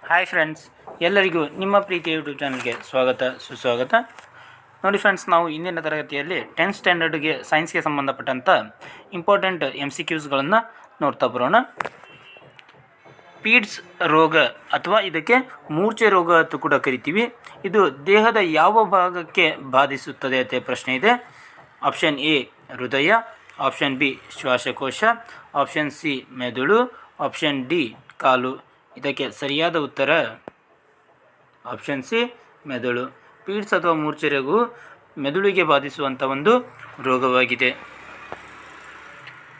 Hi friends, ಎಲ್ಲರಿಗೂ ನಿಮ್ಮ ಪ್ರೀತಿಯ ಯೂಟ್ಯೂಬ್ ಚಾನಲ್ಗೆ ಸ್ವಾಗತ ಸುಸ್ವಾಗತ. ನೋಡಿ ಫ್ರೆಂಡ್ಸ್, ನಾವು ಇಂದಿನ ತರಗತಿಯಲ್ಲಿ 10th ಸ್ಟ್ಯಾಂಡರ್ಡ್ಗೆ ಸೈನ್ಸ್ಗೆ ಸಂಬಂಧಪಟ್ಟಂಥ ಇಂಪಾರ್ಟೆಂಟ್ MCQಸ್ಗಳನ್ನು ನೋಡ್ತಾ ಬರೋಣ. ಪೀಡ್ಸ್ ರೋಗ ಅಥವಾ ಇದಕ್ಕೆ ಮೂರ್ಛೆ ರೋಗ ಅಂತ ಕೂಡ ಕರಿತೀವಿ. ಇದು ದೇಹದ ಯಾವ ಭಾಗಕ್ಕೆ ಬಾಧಿಸುತ್ತದೆ ಅಂತ ಪ್ರಶ್ನೆ ಇದೆ. ಆಪ್ಷನ್ ಎ ಹೃದಯ, ಆಪ್ಷನ್ ಬಿ ಶ್ವಾಸಕೋಶ, ಆಪ್ಷನ್ ಸಿ ಮೆದುಳು, ಆಪ್ಷನ್ ಡಿ ಕಾಲು. ಇದಕ್ಕೆ ಸರಿಯಾದ ಉತ್ತರ ಆಪ್ಷನ್ ಸಿ ಮೆದುಳು. ಪೀಡ್ಸ್ ಅಥವಾ ಮೂರ್ಛೆ ರೋಗವು ಮೆದುಳಿಗೆ ಬಾಧಿಸುವಂಥ ಒಂದು ರೋಗವಾಗಿದೆ.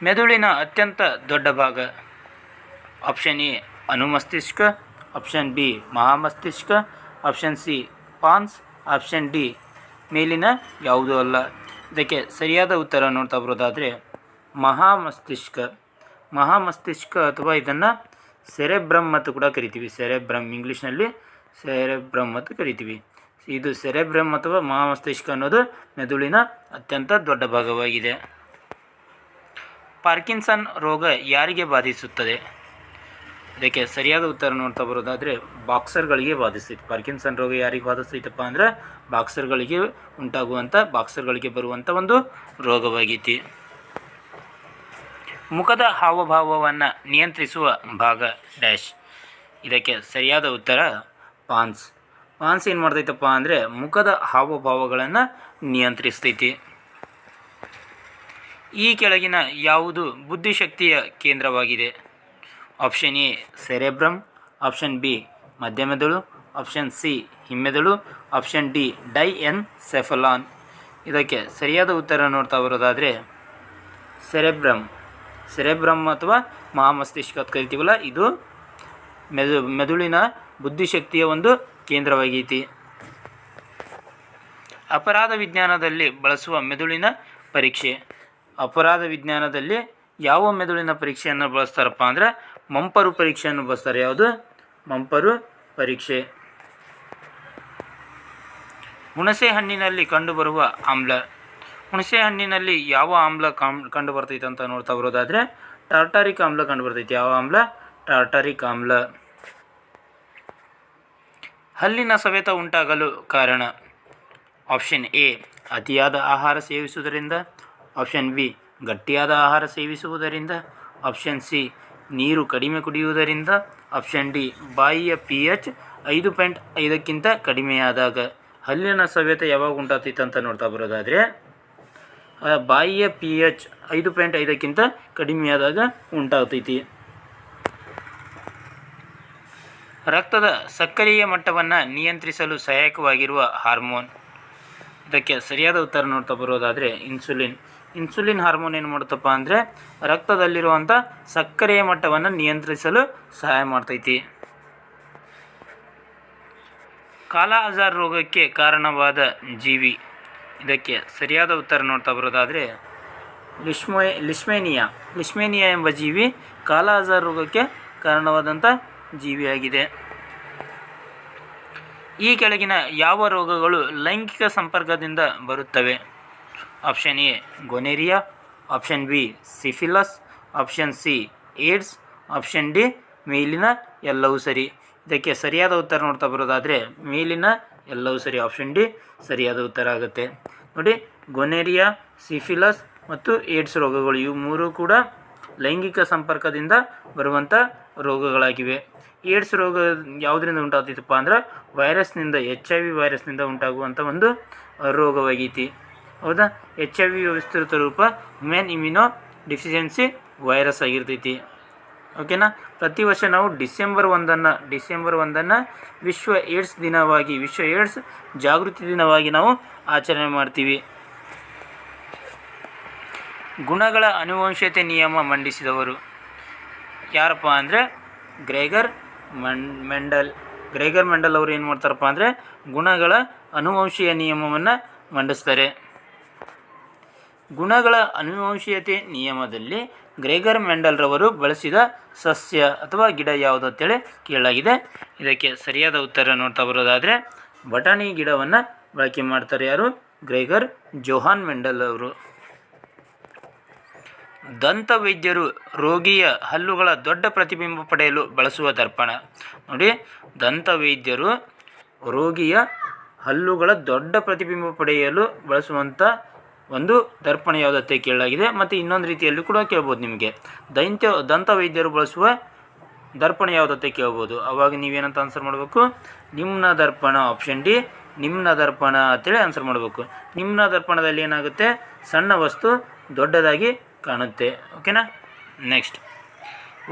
ಮೆದುಳಿನ ಅತ್ಯಂತ ದೊಡ್ಡ ಭಾಗ ಆಪ್ಷನ್ ಎ ಅನುಮಸ್ತಿಷ್ಕ, ಆಪ್ಷನ್ ಬಿ ಮಹಾಮಸ್ತಿಷ್ಕ, option C pons, option D ಮೇಲಿನ ಯಾವುದೂ ಅಲ್ಲ. ಇದಕ್ಕೆ ಸರಿಯಾದ ಉತ್ತರ ನೋಡ್ತಾ ಬರೋದಾದರೆ ಮಹಾಮಸ್ತಿಷ್ಕ. ಮಹಾಮಸ್ತಿಷ್ಕ ಅಥವಾ ಇದನ್ನು ಸೆರೆಬ್ರಮ್ ಅಂತ ಕೂಡ ಕರಿತೀವಿ. ಸೆರೆಬ್ರಮ್, ಇಂಗ್ಲೀಷ್ನಲ್ಲಿ ಸೆರೆಬ್ರಮ್ ಅಂತ ಕರಿತೀವಿ. ಇದು ಸೆರೆಬ್ರಮ್ ಅಥವಾ ಮಹಾಮಸ್ತಿಷ್ಕ ಅನ್ನೋದು ಮೆದುಳಿನ ಅತ್ಯಂತ ದೊಡ್ಡ ಭಾಗವಾಗಿದೆ. ಪಾರ್ಕಿನ್ಸನ್ ರೋಗ ಯಾರಿಗೆ ಬಾಧಿಸುತ್ತದೆ? ಇದಕ್ಕೆ ಸರಿಯಾದ ಉತ್ತರ ನೋಡ್ತಾ ಬರೋದಾದರೆ ಬಾಕ್ಸರ್ಗಳಿಗೆ ಬಾಧಿಸ್ತೈತೆ. ಪಾರ್ಕಿನ್ಸನ್ ರೋಗ ಯಾರಿಗೆ ಬಾಧಿಸ್ತೈತಪ್ಪ ಅಂದರೆ ಬಾಕ್ಸರ್ಗಳಿಗೆ ಬರುವಂಥ ಒಂದು ರೋಗವಾಗೈತಿ. ಮುಖದ ಹಾವಭಾವವನ್ನು ನಿಯಂತ್ರಿಸುವ ಭಾಗ ಡ್ಯಾಶ್. ಇದಕ್ಕೆ ಸರಿಯಾದ ಉತ್ತರ ಪಾನ್ಸ್. ಪಾನ್ಸ್ ಏನು ಮಾಡ್ತೈತಪ್ಪ ಅಂದರೆ ಮುಖದ ಹಾವಭಾವಗಳನ್ನು ನಿಯಂತ್ರಿಸ್ತೈತಿ. ಈ ಕೆಳಗಿನ ಯಾವುದು ಬುದ್ಧಿಶಕ್ತಿಯ ಕೇಂದ್ರವಾಗಿದೆ? Option A cerebrum, option B ಮಧ್ಯಮೆದುಳು, ಆಪ್ಷನ್ ಸಿ ಹಿಮ್ಮೆದುಳು, ಆಪ್ಷನ್ ಡಿ ಡೈಎನ್ಸೆಫಲಾನ್. ಇದಕ್ಕೆ ಸರಿಯಾದ ಉತ್ತರ ನೋಡ್ತಾ ಬರೋದಾದರೆ ಸೆರೆಬ್ರಮ್ ಅಥವಾ ಮಹಾಮಸ್ತಿಷ್ಕ ಅಂತ ಕರಿತೀವಲ್ಲ, ಇದು ಮೆದುಳಿನ ಬುದ್ಧಿಶಕ್ತಿಯ ಒಂದು ಕೇಂದ್ರವಾಗೈತಿ. ಅಪರಾಧ ವಿಜ್ಞಾನದಲ್ಲಿ ಬಳಸುವ ಮೆದುಳಿನ ಪರೀಕ್ಷೆ. ಅಪರಾಧ ವಿಜ್ಞಾನದಲ್ಲಿ ಯಾವ ಮೆದುಳಿನ ಪರೀಕ್ಷೆಯನ್ನು ಬಳಸ್ತಾರಪ್ಪ ಅಂದರೆ ಮಂಪರು ಪರೀಕ್ಷೆಯನ್ನು ಬಳಸ್ತಾರೆ. ಯಾವುದು? ಮಂಪರು ಪರೀಕ್ಷೆ. ಹುಣಸೆ ಹಣ್ಣಿನಲ್ಲಿ ಕಂಡುಬರುವ ಆಮ್ಲ. ಹುಣಸೆ ಹಣ್ಣಿನಲ್ಲಿ ಯಾವ ಆಮ್ಲ ಕಂಡು ಬರ್ತೈತೆ ಅಂತ ನೋಡ್ತಾ ಬರೋದಾದರೆ ಟಾರ್ಟಾರಿಕ್ ಆಮ್ಲ ಕಂಡು ಬರ್ತೈತೆ. ಯಾವ ಆಮ್ಲ? ಟಾರ್ಟಾರಿಕ್ ಆಮ್ಲ. ಹಲ್ಲಿನ ಸವೆತ ಉಂಟಾಗಲು ಕಾರಣ? ಆಪ್ಷನ್ ಎ ಅತಿಯಾದ ಆಹಾರ ಸೇವಿಸುವುದರಿಂದ, ಆಪ್ಷನ್ ಬಿ ಗಟ್ಟಿಯಾದ ಆಹಾರ ಸೇವಿಸುವುದರಿಂದ, ಆಪ್ಷನ್ ಸಿ ನೀರು ಕಡಿಮೆ ಕುಡಿಯುವುದರಿಂದ, ಆಪ್ಷನ್ ಡಿ ಬಾಯಿಯ pH 5.5ಕ್ಕಿಂತ ಕಡಿಮೆಯಾದಾಗ. ಹಲ್ಲಿನ ಸವೆತ ಯಾವಾಗ ಉಂಟಾಗ್ತೈತೆ ಅಂತ ನೋಡ್ತಾ ಬರೋದಾದರೆ ಬಾಯಿಯ pH 5.5ಕ್ಕಿಂತ ಕಡಿಮೆಯಾದಾಗ ಉಂಟಾಗ್ತೈತಿ. ರಕ್ತದ ಸಕ್ಕರೆಯ ಮಟ್ಟವನ್ನು ನಿಯಂತ್ರಿಸಲು ಸಹಾಯಕವಾಗಿರುವ ಹಾರ್ಮೋನ್. ಇದಕ್ಕೆ ಸರಿಯಾದ ಉತ್ತರ ನೋಡ್ತಾ ಬರೋದಾದರೆ ಇನ್ಸುಲಿನ್. ಇನ್ಸುಲಿನ್ ಹಾರ್ಮೋನ್ ಏನು ಮಾಡುತ್ತಪ್ಪ ಅಂದರೆ ರಕ್ತದಲ್ಲಿರುವಂಥ ಸಕ್ಕರೆಯ ಮಟ್ಟವನ್ನು ನಿಯಂತ್ರಿಸಲು ಸಹಾಯ ಮಾಡ್ತೈತಿ. ಕಾಲಾ ಅಜಾರ್ ರೋಗಕ್ಕೆ ಕಾರಣವಾದ ಜೀವಿ. ಇದಕ್ಕೆ ಸರಿಯಾದ ಉತ್ತರ ನೋಡ್ತಾ ಬರೋದಾದರೆ ಲಿಶ್ಮೇನಿಯಾ ಎಂಬ ಜೀವಿ ಕಾಲಾ ಅಜಾರ್ ರೋಗಕ್ಕೆ ಕಾರಣವಾದಂಥ ಜೀವಿಯಾಗಿದೆ. ಈ ಕೆಳಗಿನ ಯಾವ ರೋಗಗಳು ಲೈಂಗಿಕ ಸಂಪರ್ಕದಿಂದ ಬರುತ್ತವೆ? Option A gonorrhoea, option B syphilis, option C AIDS, option D ಮೇಲಿನ ಎಲ್ಲವೂ ಸರಿ. ಇದಕ್ಕೆ ಸರಿಯಾದ ಉತ್ತರ ನೋಡ್ತಾ ಬರೋದಾದರೆ ಮೇಲಿನ ಎಲ್ಲವೂ ಸರಿ. ಆಪ್ಷನ್ ಡಿ ಸರಿಯಾದ ಉತ್ತರ ಆಗುತ್ತೆ. ನೋಡಿ, ಗೊನೇರಿಯಾ, ಸಿಫಿಲಸ್ ಮತ್ತು ಏಡ್ಸ್ ರೋಗಗಳು ಇವು ಮೂರು ಕೂಡ ಲೈಂಗಿಕ ಸಂಪರ್ಕದಿಂದ ಬರುವಂಥ ರೋಗಗಳಾಗಿವೆ. ಏಡ್ಸ್ ರೋಗ ಯಾವುದರಿಂದ ಉಂಟಾಗ್ತೈತಪ್ಪ ಅಂದ್ರೆ ವೈರಸ್ನಿಂದ, HIV ವೈರಸ್ನಿಂದ ಉಂಟಾಗುವಂಥ ಒಂದು ರೋಗವಾಗೈತಿ. ಹೌದಾ? HIV ವಿಸ್ತೃತ ರೂಪ ಹ್ಯೂಮನ್ ಇಮ್ಯುನೋ ಡಿಫಿಷಿಯನ್ಸಿ ವೈರಸ್ ಆಗಿರ್ತೈತಿ. ಓಕೆನಾ? ಪ್ರತಿ ವರ್ಷ ನಾವು ಡಿಸೆಂಬರ್ 1 ವಿಶ್ವ ಏಡ್ಸ್ ದಿನವಾಗಿ, ವಿಶ್ವ ಏಡ್ಸ್ ಜಾಗೃತಿ ದಿನವಾಗಿ ನಾವು ಆಚರಣೆ ಮಾಡ್ತೀವಿ. ಗುಣಗಳ ಅನುವಂಶೀಯತೆ ನಿಯಮ ಮಂಡಿಸಿದವರು ಯಾರಪ್ಪ ಅಂದರೆ ಗ್ರೆಗರ್ ಮೆಂಡಲ್ ಅವರು ಏನು ಮಾಡ್ತಾರಪ್ಪ ಅಂದರೆ ಗುಣಗಳ ಅನುವಂಶೀಯ ನಿಯಮವನ್ನು ಮಂಡಿಸ್ತಾರೆ. ಗುಣಗಳ ಅನುವಂಶೀಯತೆ ನಿಯಮದಲ್ಲಿ ಗ್ರೆಗರ್ ಮೆಂಡಲ್ ರವರು ಬಳಸಿದ ಸಸ್ಯ ಅಥವಾ ಗಿಡ ಯಾವುದು ಅಂತೇಳಿ ಕೇಳಲಾಗಿದೆ. ಇದಕ್ಕೆ ಸರಿಯಾದ ಉತ್ತರ ನೋಡ್ತಾ ಬರೋದಾದರೆ ಬಟಾಣಿ ಗಿಡವನ್ನು ಬಳಕೆ ಮಾಡ್ತಾರೆ. ಯಾರು? ಗ್ರೆಗರ್ ಜೋಹಾನ್ ಮೆಂಡಲ್ ಅವರು. ದಂತವೈದ್ಯರು ರೋಗಿಯ ಹಲ್ಲುಗಳ ದೊಡ್ಡ ಪ್ರತಿಬಿಂಬ ಪಡೆಯಲು ಬಳಸುವ ದರ್ಪಣ. ನೋಡಿ, ದಂತವೈದ್ಯರು ರೋಗಿಯ ಹಲ್ಲುಗಳ ದೊಡ್ಡ ಪ್ರತಿಬಿಂಬ ಪಡೆಯಲು ಬಳಸುವಂಥ ಒಂದು ದರ್ಪಣ ಯಾವುದತ್ತೆ ಕೇಳಲಾಗಿದೆ. ಮತ್ತು ಇನ್ನೊಂದು ರೀತಿಯಲ್ಲಿ ಕೂಡ ಕೇಳ್ಬೋದು ನಿಮಗೆ, ದಂತವೈದ್ಯರು ಬಳಸುವ ದರ್ಪಣ ಯಾವುದತ್ತೆ ಕೇಳ್ಬೋದು. ಆವಾಗ ನೀವೇನಂತ ಆನ್ಸರ್ ಮಾಡಬೇಕು, ನಿಮ್ನ ದರ್ಪಣ, ಆಪ್ಷನ್ ಡಿ ನಿಮ್ನ ದರ್ಪಣ ಅಂತೇಳಿ ಆನ್ಸರ್ ಮಾಡಬೇಕು. ನಿಮ್ನ ದರ್ಪಣದಲ್ಲಿ ಏನಾಗುತ್ತೆ, ಸಣ್ಣ ವಸ್ತು ದೊಡ್ಡದಾಗಿ ಕಾಣುತ್ತೆ. ಓಕೆನಾ. ನೆಕ್ಸ್ಟ್,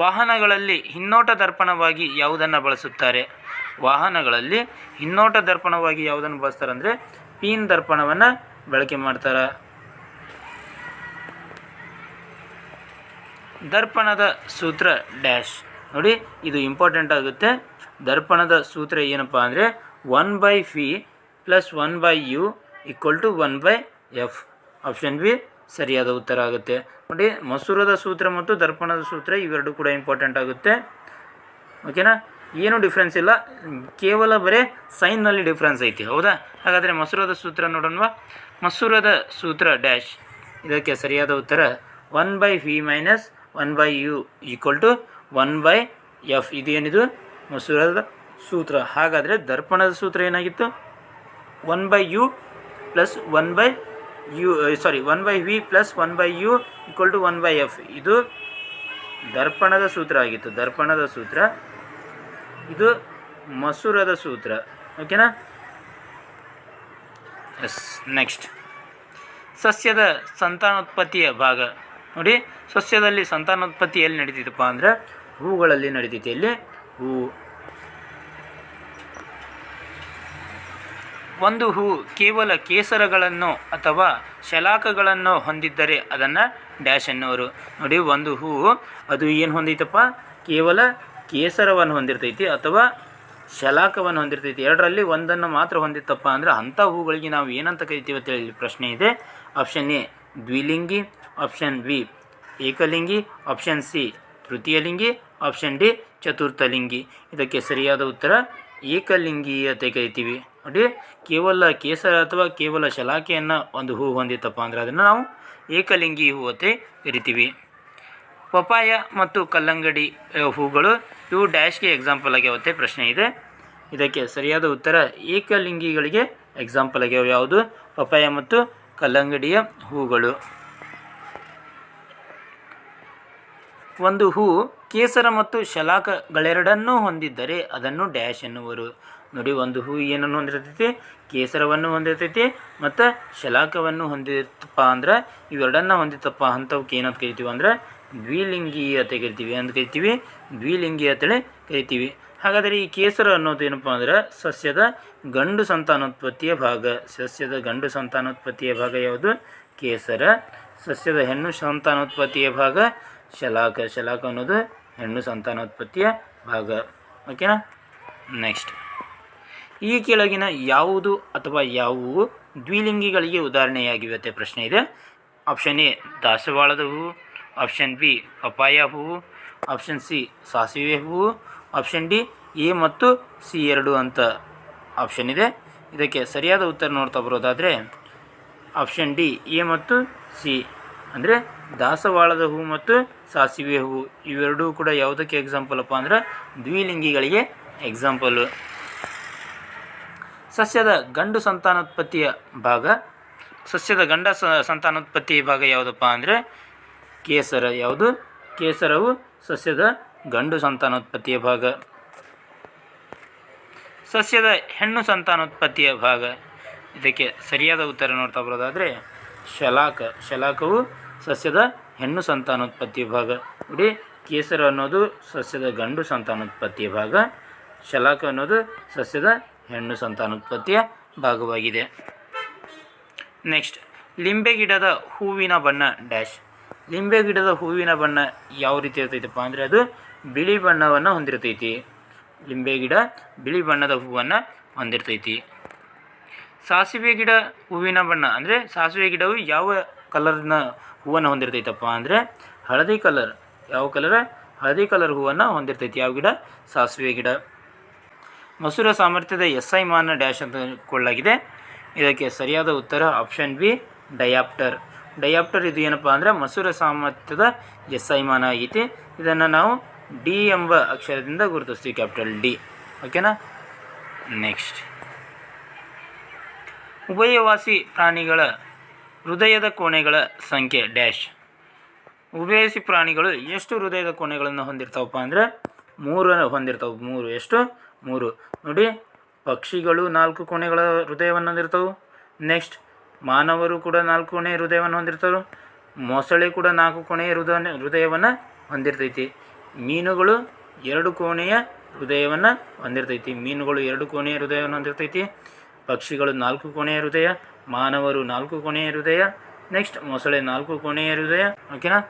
ವಾಹನಗಳಲ್ಲಿ ಹಿನ್ನೋಟ ದರ್ಪಣವಾಗಿ ಯಾವುದನ್ನು ಬಳಸುತ್ತಾರೆ? ವಾಹನಗಳಲ್ಲಿ ಹಿನ್ನೋಟ ದರ್ಪಣವಾಗಿ ಯಾವುದನ್ನು ಬಳಸ್ತಾರೆ ಅಂದರೆ ಪೀನ್ ದರ್ಪಣವನ್ನು ಬಳಕೆ ಮಾಡ್ತಾರೆ. ದರ್ಪಣದ ಸೂತ್ರ ಡ್ಯಾಶ್. ನೋಡಿ, ಇದು ಇಂಪಾರ್ಟೆಂಟ್ ಆಗುತ್ತೆ. ದರ್ಪಣದ ಸೂತ್ರ ಏನಪ್ಪ ಅಂದರೆ 1/v + 1/u = 1/f. Option B ಸರಿಯಾದ ಉತ್ತರ ಆಗುತ್ತೆ. ನೋಡಿ, ಮಸೂರದ ಸೂತ್ರ ಮತ್ತು ದರ್ಪಣದ ಸೂತ್ರ ಇವೆರಡು ಕೂಡ ಇಂಪಾರ್ಟೆಂಟ್ ಆಗುತ್ತೆ. ಓಕೆನಾ. ಏನು ಡಿಫ್ರೆನ್ಸ್ ಇಲ್ಲ, ಕೇವಲ ಬರೀ ಸೈನ್ನಲ್ಲಿ ಡಿಫ್ರೆನ್ಸ್ ಐತಿ. ಹೌದಾ. ಹಾಗಾದರೆ ಮಸೂರದ ಸೂತ್ರ ನೋಡೋಣ. ಮಸೂರದ ಸೂತ್ರ ಡ್ಯಾಶ್. ಇದಕ್ಕೆ ಸರಿಯಾದ ಉತ್ತರ 1/v - 1/u = 1/f. ಇದೇನಿದು ಮಸೂರದ ಸೂತ್ರ. ಹಾಗಾದರೆ ದರ್ಪಣದ ಸೂತ್ರ ಏನಾಗಿತ್ತು, 1/u + 1/v + 1/u = 1/f. ಇದು ದರ್ಪಣದ ಸೂತ್ರ ಆಗಿತ್ತು. ದರ್ಪಣದ ಸೂತ್ರ ಇದು ಮಸೂರದ ಸೂತ್ರ. ಓಕೆನಾ. ಎಸ್. ನೆಕ್ಸ್ಟ್, ಸಸ್ಯದ ಸಂತಾನೋತ್ಪತ್ತಿಯ ಭಾಗ. ನೋಡಿ, ಸಸ್ಯದಲ್ಲಿ ಸಂತಾನೋತ್ಪತ್ತಿ ಎಲ್ಲಿ ನಡೀತಿತ್ತಪ್ಪ ಅಂದರೆ ಹೂಗಳಲ್ಲಿ ನಡೀತೈತಿ. ಎಲ್ಲಿ? ಹೂವು. ಒಂದು ಹೂ ಕೇವಲ ಕೇಸರಗಳನ್ನು ಅಥವಾ ಶಲಾಕಗಳನ್ನು ಹೊಂದಿದ್ದರೆ ಅದನ್ನು ಡ್ಯಾಶ್ ಎನ್ನುವರು. ನೋಡಿ, ಒಂದು ಹೂ ಅದು ಏನು ಹೊಂದೈತಪ್ಪ, ಕೇವಲ ಕೇಸರವನ್ನು ಹೊಂದಿರ್ತೈತಿ ಅಥವಾ ಶಲಾಕವನ್ನು ಹೊಂದಿರ್ತೈತಿ. ಎರಡರಲ್ಲಿ ಒಂದನ್ನು ಮಾತ್ರ ಹೊಂದಿತ್ತಪ್ಪ ಅಂದರೆ ಅಂಥ ಹೂಗಳಿಗೆ ನಾವು ಏನಂತ ಕರಿತೀವಿ ಅಂತ ಹೇಳಿ ಪ್ರಶ್ನೆ ಇದೆ. ಆಪ್ಷನ್ ಎ ದ್ವಿಲಿಂಗಿ, ಆಪ್ಷನ್ ಬಿ ಏಕಲಿಂಗಿ, ಆಪ್ಷನ್ ಸಿ ತೃತೀಯಲಿಂಗಿ, ಆಪ್ಷನ್ ಡಿ ಚತುರ್ಥಲಿಂಗಿ. ಇದಕ್ಕೆ ಸರಿಯಾದ ಉತ್ತರ ಏಕಲಿಂಗಿ ಅಂತ ಕರಿತೀವಿ. ನೋಡಿ, ಕೇವಲ ಕೇಸರ ಅಥವಾ ಕೇವಲ ಶಲಾಕೆಯನ್ನು ಒಂದು ಹೂ ಹೊಂದಿತ್ತಪ್ಪ ಅಂದರೆ ಅದನ್ನು ನಾವು ಏಕಲಿಂಗಿ ಹೂ ಅಂತ ಕರಿತೀವಿ. ಪಪಾಯ ಮತ್ತು ಕಲ್ಲಂಗಡಿ ಹೂಗಳು ಇವು ಡ್ಯಾಶ್ಗೆ ಎಕ್ಸಾಂಪಲ್ ಆಗ್ಯಾವತ್ತೆ ಪ್ರಶ್ನೆ ಇದೆ. ಇದಕ್ಕೆ ಸರಿಯಾದ ಉತ್ತರ ಏಕಲಿಂಗಿಗಳಿಗೆ ಎಕ್ಸಾಂಪಲ್ ಆಗ್ಯಾವ ಯಾವುದು, ಪಪಾಯ ಮತ್ತು ಕಲ್ಲಂಗಡಿಯ ಹೂಗಳು. ಒಂದು ಹೂ ಕೇಸರ ಮತ್ತು ಶಲಾಕಗಳೆರಡನ್ನೂ ಹೊಂದಿದ್ದರೆ ಅದನ್ನು ಡ್ಯಾಶ್ ಎನ್ನುವರು. ನೋಡಿ, ಒಂದು ಹೂ ಏನನ್ನು ಹೊಂದಿರ್ತೈತಿ, ಕೇಸರವನ್ನು ಹೊಂದಿರ್ತೈತಿ ಮತ್ತು ಶಲಾಕವನ್ನು ಹೊಂದಿರ್ತಪ್ಪ ಅಂದ್ರೆ ಇವೆರಡನ್ನ ಹೊಂದಿತ್ತಪ್ಪ ಅಂಥವಕ್ಕೆ ಏನಂತ ಕರಿತೀವಿ ಅಂದರೆ ದ್ವಿಲಿಂಗಿ ಅಂತ ಕರಿತೀವಿ. ಅಂತ ಕರಿತೀವಿ ದ್ವಿಲಿಂಗಿ ಅಂತೇಳಿ ಕರಿತೀವಿ. ಹಾಗಾದರೆ ಈ ಕೇಸರ ಅನ್ನೋದು ಏನಪ್ಪ ಅಂದರೆ ಸಸ್ಯದ ಗಂಡು ಸಂತಾನೋತ್ಪತ್ತಿಯ ಭಾಗ. ಸಸ್ಯದ ಗಂಡು ಸಂತಾನೋತ್ಪತ್ತಿಯ ಭಾಗ ಯಾವುದು? ಕೇಸರ. ಸಸ್ಯದ ಹೆಣ್ಣು ಸಂತಾನೋತ್ಪತ್ತಿಯ ಭಾಗ ಶಲಾಕ. ಶಲಾಕ ಅನ್ನೋದು ಹೆಣ್ಣು ಸಂತಾನೋತ್ಪತ್ತಿಯ ಭಾಗ. ಓಕೆನಾ. ನೆಕ್ಸ್ಟ್, ಈ ಕೆಳಗಿನ ಯಾವುದು ಅಥವಾ ಯಾವುವು ದ್ವಿಲಿಂಗಿಗಳಿಗೆ ಉದಾಹರಣೆಯಾಗಿವೆ ಅಂತ ಪ್ರಶ್ನೆ ಇದೆ. ಆಪ್ಷನ್ ಎ ದಾಸವಾಳದ ಹೂವು, ಆಪ್ಷನ್ ಬಿ ಪಪಾಯ ಹೂವು, ಆಪ್ಷನ್ ಸಿ ಸಾಸಿವೆ ಹೂವು, ಆಪ್ಷನ್ ಡಿ ಎ ಮತ್ತು ಸಿ 2 ಅಂತ ಆಪ್ಷನ್ ಇದೆ. ಇದಕ್ಕೆ ಸರಿಯಾದ ಉತ್ತರ ನೋಡ್ತಾ ಬರೋದಾದರೆ ಆಪ್ಷನ್ ಡಿ ಎ ಮತ್ತು ಸಿ ಅಂದರೆ ದಾಸವಾಳದ ಹೂವು ಮತ್ತು ಸಾಸಿವೆ ಹೂವು ಇವೆರಡೂ ಕೂಡ ಯಾವುದಕ್ಕೆ ಎಕ್ಸಾಂಪಲಪ್ಪ ಅಂದರೆ ದ್ವಿಲಿಂಗಿಗಳಿಗೆ ಎಕ್ಸಾಂಪಲು. ಸಸ್ಯದ ಗಂಡು ಸಂತಾನೋತ್ಪತ್ತಿಯ ಭಾಗ. ಸಸ್ಯದ ಸಂತಾನೋತ್ಪತ್ತಿಯ ಭಾಗ ಯಾವುದಪ್ಪ ಅಂದರೆ ಕೇಸರ. ಯಾವುದು? ಕೇಸರವು ಸಸ್ಯದ ಗಂಡು ಸಂತಾನೋತ್ಪತ್ತಿಯ ಭಾಗ. ಸಸ್ಯದ ಹೆಣ್ಣು ಸಂತಾನೋತ್ಪತ್ತಿಯ ಭಾಗ. ಇದಕ್ಕೆ ಸರಿಯಾದ ಉತ್ತರ ನೋಡ್ತಾ ಬರೋದಾದರೆ ಶಲಾಕ. ಶಲಾಕವು ಸಸ್ಯದ ಹೆಣ್ಣು ಸಂತಾನೋತ್ಪತ್ತಿಯ ಭಾಗ. ನೋಡಿ, ಕೇಸರ ಅನ್ನೋದು ಸಸ್ಯದ ಗಂಡು ಸಂತಾನೋತ್ಪತ್ತಿಯ ಭಾಗ, ಶಲಾಕ ಅನ್ನೋದು ಸಸ್ಯದ ಹೆಣ್ಣು ಸಂತಾನೋತ್ಪತ್ತಿಯ ಭಾಗವಾಗಿದೆ. ನೆಕ್ಸ್ಟ್, ಲಿಂಬೆ ಗಿಡದ ಹೂವಿನ ಬಣ್ಣ ಡ್ಯಾಶ್. ಲಿಂಬೆ ಗಿಡದ ಹೂವಿನ ಬಣ್ಣ ಯಾವ ರೀತಿ ಇರ್ತೈತಪ್ಪ ಅಂದರೆ ಅದು ಬಿಳಿ ಬಣ್ಣವನ್ನು ಹೊಂದಿರ್ತೈತಿ. ಲಿಂಬೆ ಗಿಡ ಬಿಳಿ ಬಣ್ಣದ ಹೂವನ್ನು ಹೊಂದಿರ್ತೈತಿ. ಸಾಸಿವೆ ಗಿಡ ಹೂವಿನ ಬಣ್ಣ ಅಂದರೆ ಸಾಸಿವೆ ಗಿಡವು ಯಾವ ಕಲರ್ನ ಹೂವನ್ನು ಹೊಂದಿರ್ತೈತಪ್ಪ ಅಂದರೆ ಹಳದಿ ಕಲರ್. ಯಾವ ಕಲರ್? ಹಳದಿ ಕಲರ್ ಹೂವನ್ನು ಹೊಂದಿರ್ತೈತಿ. ಯಾವ ಗಿಡ? ಸಾಸಿವೆ ಗಿಡ. ಮಸೂರ ಸಾಮರ್ಥ್ಯದ SI ಮಾನ ಡ್ಯಾಶ್ ಅಂತ ಕೊಳ್ಳಲಾಗಿದೆ. ಇದಕ್ಕೆ ಸರಿಯಾದ ಉತ್ತರ ಆಪ್ಷನ್ ಬಿ ಡಯಾಪ್ಟರ್. ಡಯಾಪ್ಟರ್ ಇದು ಏನಪ್ಪ ಅಂದರೆ ಮಸೂರ ಸಾಮರ್ಥ್ಯದ SI ಮಾನ ಆಗೈತಿ. ಇದನ್ನು ನಾವು ಡಿ ಎಂಬ ಅಕ್ಷರದಿಂದ ಗುರುತಿಸ್ತೀವಿ, ಕ್ಯಾಪಿಟಲ್ ಡಿ. ಓಕೆನಾ. ನೆಕ್ಸ್ಟ್, ಉಭಯವಾಸಿ ಪ್ರಾಣಿಗಳ ಹೃದಯದ ಕೋಣೆಗಳ ಸಂಖ್ಯೆ ಡ್ಯಾಶ್. ಉಭಯವಾಸಿ ಪ್ರಾಣಿಗಳು ಎಷ್ಟು ಹೃದಯದ ಕೋಣೆಗಳನ್ನು ಹೊಂದಿರ್ತಾವಪ್ಪ ಅಂದರೆ 3 ಹೊಂದಿರ್ತಾವೆ. 3 ಎಷ್ಟು? 3 ನೋಡಿ. ಪಕ್ಷಿಗಳು 4 ಕೋಣೆಗಳ ಹೃದಯವನ್ನು ಹೊಂದಿರ್ತಾವೆ. ನೆಕ್ಸ್ಟ್, ಮಾನವರು ಕೂಡ 4 ಕೋಣೆಯ ಹೃದಯವನ್ನು ಹೊಂದಿರ್ತಾರೆ. ಮೊಸಳೆ ಕೂಡ 4 ಕೋಣೆಯ ಹೃದಯವನ್ನು ಹೊಂದಿರ್ತೈತಿ. ಮೀನುಗಳು 2 ಕೋಣೆಯ ಹೃದಯವನ್ನು ಹೊಂದಿರ್ತೈತಿ. ಮೀನುಗಳು 2 ಕೋಣೆಯ ಹೃದಯವನ್ನು ಹೊಂದಿರ್ತೈತಿ. ಪಕ್ಷಿಗಳು 4 ಕೋಣೆಯ ಹೃದಯ, ಮಾನವರು 4 ಕೋಣೆಯ ಹೃದಯ, ನೆಕ್ಸ್ಟ್ ಮೊಸಳೆ 4 ಕೋಣೆಯ ಹೃದಯ. ಓಕೆನಾ.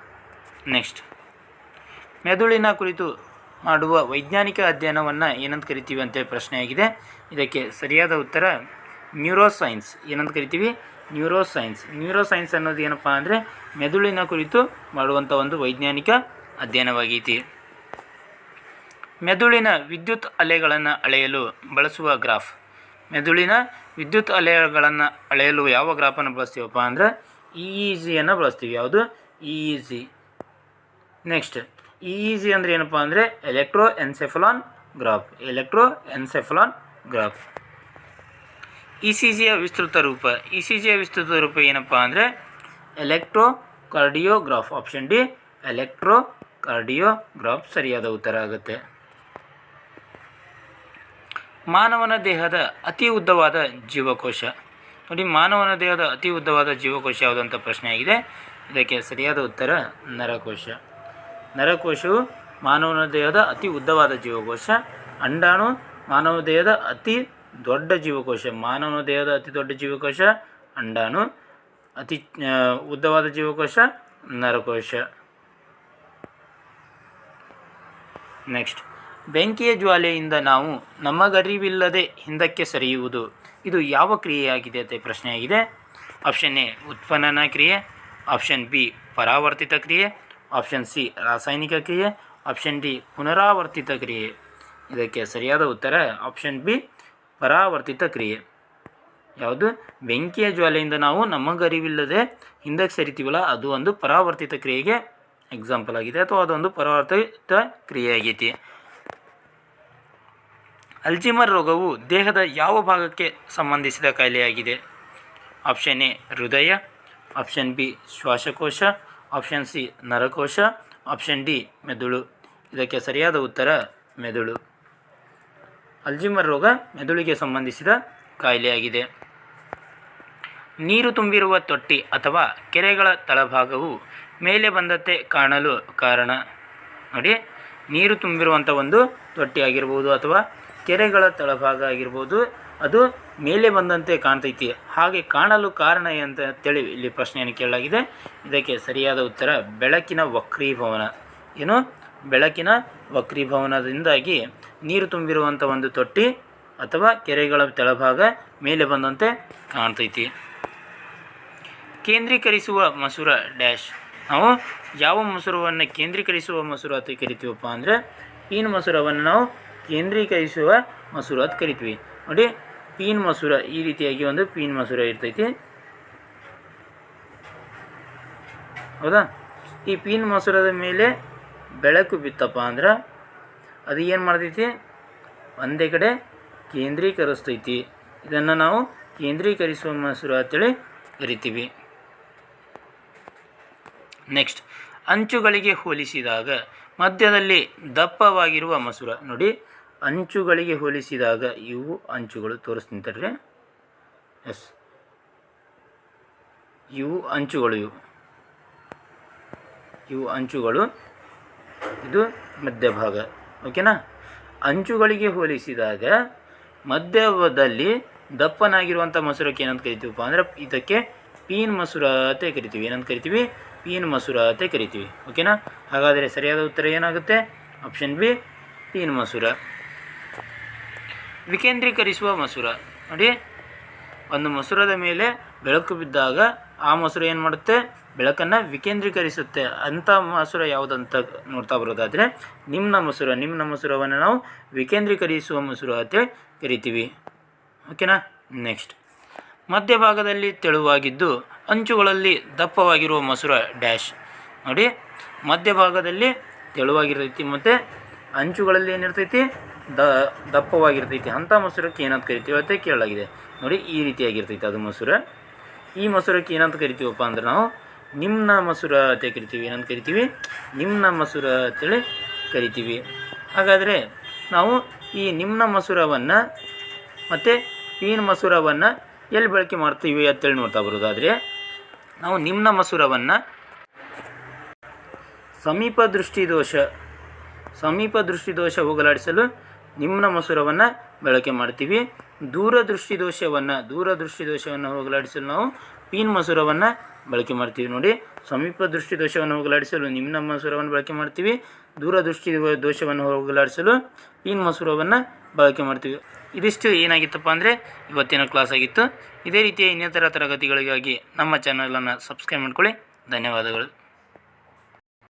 ನೆಕ್ಸ್ಟ್, ಮೆದುಳಿನ ಕುರಿತು ಮಾಡುವ ವೈಜ್ಞಾನಿಕ ಅಧ್ಯಯನವನ್ನು ಏನಂತ ಕರಿತೀವಿ ಅಂತೇಳಿ ಪ್ರಶ್ನೆಯಾಗಿದೆ. ಇದಕ್ಕೆ ಸರಿಯಾದ ಉತ್ತರ ನ್ಯೂರೋಸೈನ್ಸ್. ಏನಂತ ಕರಿತೀವಿ? ನ್ಯೂರೋಸೈನ್ಸ್. ನ್ಯೂರೋಸೈನ್ಸ್ ಅನ್ನೋದು ಏನಪ್ಪ ಅಂದರೆ ಮೆದುಳಿನ ಕುರಿತು ಮಾಡುವಂಥ ಒಂದು ವೈಜ್ಞಾನಿಕ ಅಧ್ಯಯನವಾಗೈತಿ. ಮೆದುಳಿನ ವಿದ್ಯುತ್ ಅಲೆಗಳನ್ನು ಅಳೆಯಲು ಬಳಸುವ ಗ್ರಾಫ್. ಮೆದುಳಿನ ವಿದ್ಯುತ್ ಅಲೆಗಳನ್ನು ಅಳೆಯಲು ಯಾವ ಗ್ರಾಫನ್ನು ಬಳಸ್ತೀವಪ್ಪ ಅಂದರೆ EEGಯನ್ನು ಬಳಸ್ತೀವಿ. ಯಾವುದು? EEG. ನೆಕ್ಸ್ಟ್, EEG ಅಂದರೆ ಏನಪ್ಪ ಅಂದರೆ electro encephalon graph. Electro encephalon graph. ECGಯ ವಿಸ್ತೃತ ರೂಪ. ECGಯ ವಿಸ್ತೃತ ರೂಪ ಏನಪ್ಪ ಅಂದರೆ electro cardiograph. Option D, electro cardiograph ಸರಿಯಾದ ಉತ್ತರ ಆಗುತ್ತೆ. ಮಾನವನ ದೇಹದ ಅತಿ ಉದ್ದವಾದ ಜೀವಕೋಶ. ನೋಡಿ, ಮಾನವನ ದೇಹದ ಅತಿ ಉದ್ದವಾದ ಜೀವಕೋಶ ಯಾವುದಂತ ಪ್ರಶ್ನೆಯಾಗಿದೆ. ಇದಕ್ಕೆ ಸರಿಯಾದ ಉತ್ತರ ನರಕೋಶ. ನರಕೋಶವು ಮಾನವನ ದೇಹದ ಅತಿ ಉದ್ದವಾದ ಜೀವಕೋಶ. ಅಂಡಾಣು ಮಾನವ ದೇಹದ ಅತಿ ದೊಡ್ಡ ಜೀವಕೋಶ. ಮಾನವನ ದೇಹದ ಅತಿ ದೊಡ್ಡ ಜೀವಕೋಶ ಅಂಡಾಣು. ಅತಿ ಉದ್ದವಾದ ಜೀವಕೋಶ ನರಕೋಶ. ನೆಕ್ಸ್ಟ್, ಬೆಂಕಿಯ ಜ್ವಾಲೆಯಿಂದ ನಾವು ನಮಗರಿವಿಲ್ಲದೆ ಹಿಂದಕ್ಕೆ ಸರಿಯುವುದು. ಇದು ಯಾವ ಕ್ರಿಯೆಯಾಗಿದೆ ಅಂತ ಪ್ರಶ್ನೆಯಾಗಿದೆ. ಆಪ್ಷನ್ ಎ ಉತ್ಪನ್ನನ ಕ್ರಿಯೆ, ಆಪ್ಷನ್ ಬಿ ಪರಾವರ್ತಿತ ಕ್ರಿಯೆ, ಆಪ್ಷನ್ ಸಿ ರಾಸಾಯನಿಕ ಕ್ರಿಯೆ, ಆಪ್ಷನ್ ಡಿ ಪುನರಾವರ್ತಿತ ಕ್ರಿಯೆ. ಇದಕ್ಕೆ ಸರಿಯಾದ ಉತ್ತರ ಆಪ್ಷನ್ ಬಿ ಪರಾವರ್ತಿತ ಕ್ರಿಯೆ. ಯಾವುದು? ಬೆಂಕಿಯ ಜ್ವಾಲೆಯಿಂದ ನಾವು ನಮಗರಿವಿಲ್ಲದೆ ಹಿಂದಕ್ಕೆ ಸರಿತೀವಲ್ಲ, ಅದು ಒಂದು ಪರಾವರ್ತಿತ ಕ್ರಿಯೆಗೆ ಎಕ್ಸಾಂಪಲ್ ಆಗಿದೆ, ಅಥವಾ ಅದೊಂದು ಪರಾವರ್ತಿತ ಕ್ರಿಯೆ ಆಗೈತಿ. ಅಲ್ಜಿಮರ್ ರೋಗವು ದೇಹದ ಯಾವ ಭಾಗಕ್ಕೆ ಸಂಬಂಧಿಸಿದ ಕಾಯಿಲೆಯಾಗಿದೆ? ಆಪ್ಷನ್ ಎ ಹೃದಯ, ಆಪ್ಷನ್ ಬಿ ಶ್ವಾಸಕೋಶ, ಆಪ್ಷನ್ ಸಿ ನರಕೋಶ, ಆಪ್ಷನ್ ಡಿ ಮೆದುಳು. ಇದಕ್ಕೆ ಸರಿಯಾದ ಉತ್ತರ ಮೆದುಳು. ಅಲ್ಜಿಮರ್ ರೋಗ ಮೆದುಳಿಗೆ ಸಂಬಂಧಿಸಿದ ಕಾಯಿಲೆಯಾಗಿದೆ. ನೀರು ತುಂಬಿರುವ ತೊಟ್ಟಿ ಅಥವಾ ಕೆರೆಗಳ ತಳಭಾಗವು ಮೇಲೆ ಬಂದಂತೆ ಕಾಣಲು ಕಾರಣ. ನೋಡಿ, ನೀರು ತುಂಬಿರುವಂಥ ಒಂದು ತೊಟ್ಟಿ ಆಗಿರ್ಬೋದು ಅಥವಾ ಕೆರೆಗಳ ತಳಭಾಗ ಆಗಿರ್ಬೋದು, ಅದು ಮೇಲೆ ಬಂದಂತೆ ಕಾಣ್ತೈತಿ. ಹಾಗೆ ಕಾಣಲು ಕಾರಣ ಅಂತೇಳಿ ಇಲ್ಲಿ ಪ್ರಶ್ನೆಯನ್ನು ಕೇಳಲಾಗಿದೆ. ಇದಕ್ಕೆ ಸರಿಯಾದ ಉತ್ತರ ಬೆಳಕಿನ ವಕ್ರೀಭವನ. ಏನು? ಬೆಳಕಿನ ವಕ್ರೀಭವನದಿಂದಾಗಿ ನೀರು ತುಂಬಿರುವಂಥ ಒಂದು ತೊಟ್ಟಿ ಅಥವಾ ಕೆರೆಗಳ ತಳಭಾಗ ಮೇಲೆ ಬಂದಂತೆ ಕಾಣ್ತೈತಿ. ಕೇಂದ್ರೀಕರಿಸುವ ಮಸೂರ ಡ್ಯಾಶ್. ನಾವು ಯಾವ ಮಸೂರವನ್ನು ಕೇಂದ್ರೀಕರಿಸುವ ಮಸೂರ ಅಂತ ಕರಿತೀವಪ್ಪ ಅಂದರೆ ಪೀನ್ ಮಸೂರವನ್ನು ನಾವು ಕೇಂದ್ರೀಕರಿಸುವ ಮಸೂರ ಅಂತ ಕರಿತೀವಿ. ನೋಡಿ, ಪೀನ್ ಮಸೂರ ಈ ರೀತಿಯಾಗಿ ಒಂದು ಪೀನ್ ಮಸೂರ ಇರ್ತೈತಿ. ಹೌದಾ? ಈ ಪೀನ್ ಮಸೂರದ ಮೇಲೆ ಬೆಳಕು ಬಿತ್ತಪ್ಪ ಅಂದ್ರೆ ಅದು ಏನು ಮಾಡ್ತೈತಿ? ಒಂದೇ ಕಡೆ ಕೇಂದ್ರೀಕರಿಸ್ತೈತಿ. ಇದನ್ನು ನಾವು ಕೇಂದ್ರೀಕರಿಸುವ ಮಸೂರ ಅಂತೇಳಿ ಕರಿತೀವಿ. ನೆಕ್ಸ್ಟ್, ಅಂಚುಗಳಿಗೆ ಹೋಲಿಸಿದಾಗ ಮಧ್ಯದಲ್ಲಿ ದಪ್ಪವಾಗಿರುವ ಮಸೂರ. ನೋಡಿ, ಅಂಚುಗಳಿಗೆ ಹೋಲಿಸಿದಾಗ ಇವು ಅಂಚುಗಳು ತೋರಿಸ್ತಿಂತಾರೆ. ಎಸ್, ಇವು ಅಂಚುಗಳು, ಇವು ಅಂಚುಗಳು, ಇದು ಮಧ್ಯಭಾಗ. ಓಕೆನಾ? ಅಂಚುಗಳಿಗೆ ಹೋಲಿಸಿದಾಗ ಮಧ್ಯದಲ್ಲಿ ದಪ್ಪನಾಗಿರುವಂಥ ಮಸೂರಕ್ಕೆ ಏನಂತ ಕರಿತೀವಪ್ಪ ಅಂದ್ರೆ ಇದಕ್ಕೆ ಪೀನ್ ಮಸೂರ ಅಂತ ಕರಿತೀವಿ. ಏನಂತ ಕರಿತೀವಿ? ಪೀನ್ ಮಸೂರ ಅಂತ ಕರಿತೀವಿ. ಓಕೆನಾ? ಹಾಗಾದರೆ ಸರಿಯಾದ ಉತ್ತರ ಏನಾಗುತ್ತೆ? ಆಪ್ಷನ್ ಬಿ ಪೀನ್ ಮಸೂರ. ವಿಕೇಂದ್ರೀಕರಿಸುವ ಮಸೂರ. ನೋಡಿ, ಒಂದು ಮಸೂರದ ಮೇಲೆ ಬೆಳಕು ಬಿದ್ದಾಗ ಆ ಮಸೂರ ಏನು ಮಾಡುತ್ತೆ? ಬೆಳಕನ್ನು ವಿಕೇಂದ್ರೀಕರಿಸುತ್ತೆ. ಅಂಥ ಮಸೂರ ಯಾವುದಂತ ನೋಡ್ತಾ ಬರೋದಾದರೆ ನಿಮ್ನ ಮಸೂರ. ನಿಮ್ನ ಮಸೂರವನ್ನು ನಾವು ವಿಕೇಂದ್ರೀಕರಿಸುವ ಮಸೂರ ಅಂತ ಕರಿತೀವಿ. ಓಕೆನಾ? ನೆಕ್ಸ್ಟ್, ಮಧ್ಯಭಾಗದಲ್ಲಿ ತೆಳುವಾಗಿದ್ದು ಅಂಚುಗಳಲ್ಲಿ ದಪ್ಪವಾಗಿರುವ ಮಸೂರ ಡ್ಯಾಶ್. ನೋಡಿ, ಮಧ್ಯಭಾಗದಲ್ಲಿ ತೆಳುವಾಗಿರ್ತೈತಿ ಮತ್ತು ಅಂಚುಗಳಲ್ಲಿ ಏನಿರ್ತೈತಿ ದಪ್ಪವಾಗಿರ್ತೈತಿ. ಅಂಥ ಮಸೂರಕ್ಕೆ ಏನಂತ ಕರಿತೀವಿ ಅಂತ ಕೇಳಲಾಗಿದೆ. ನೋಡಿ, ಈ ರೀತಿಯಾಗಿರ್ತೈತಿ ಅದು ಮಸೂರ. ಈ ಮಸೂರಕ್ಕೆ ಏನಂತ ಕರಿತೀವಪ್ಪ ಅಂದ್ರೆ ನಾವು ನಿಮ್ನ ಮಸೂರ ಅಂತ ಕರಿತೀವಿ. ಏನಂತ ಕರಿತೀವಿ? ನಿಮ್ನ ಮಸೂರ ಅಂತೇಳಿ ಕರಿತೀವಿ. ಹಾಗಾದರೆ ನಾವು ಈ ನಿಮ್ನ ಮಸೂರವನ್ನು ಮತ್ತು ಪೀನ್ ಮಸೂರವನ್ನು ಎಲ್ಲಿ ಬಳಕೆ ಮಾಡ್ತೀವಿ ಅಂತೇಳಿ ನೋಡ್ತಾ ಬರೋದಾದರೆ, ನಾವು ನಿಮ್ನ ಮಸೂರವನ್ನು ಸಮೀಪ ದೃಷ್ಟಿದೋಷ ಹೋಗಲಾಡಿಸಲು ನಿಮ್ನ ಮಸೂರವನ್ನು ಬಳಕೆ ಮಾಡ್ತೀವಿ. ದೂರದೃಷ್ಟಿದೋಷವನ್ನು ಹೋಗಲಾಡಿಸಲು ನಾವು ಪೀನ್ ಮಸೂರವನ್ನು ಬಳಕೆ ಮಾಡ್ತೀವಿ. ನೋಡಿ, ಸಮೀಪ ದೃಷ್ಟಿದೋಷವನ್ನು ಹೋಗಲಾಡಿಸಲು ನಿಮ್ನ ಮಸೂರವನ್ನು ಬಳಕೆ ಮಾಡ್ತೀವಿ. ದೋಷವನ್ನು ಹೋಗಲಾಡಿಸಲು ಪೀನ್ ಮಸೂರವನ್ನು ಬಳಕೆ ಮಾಡ್ತೀವಿ. ಇದಿಷ್ಟು ಏನಾಗಿತ್ತಪ್ಪ ಅಂದರೆ ಇವತ್ತಿನ ಕ್ಲಾಸ್ ಆಗಿತ್ತು. ಇದೇ ರೀತಿಯ ಇನ್ನಿತರ ತರಗತಿಗಳಿಗಾಗಿ ನಮ್ಮ ಚಾನಲನ್ನು ಸಬ್ಸ್ಕ್ರೈಬ್ ಮಾಡ್ಕೊಳ್ಳಿ. ಧನ್ಯವಾದಗಳು.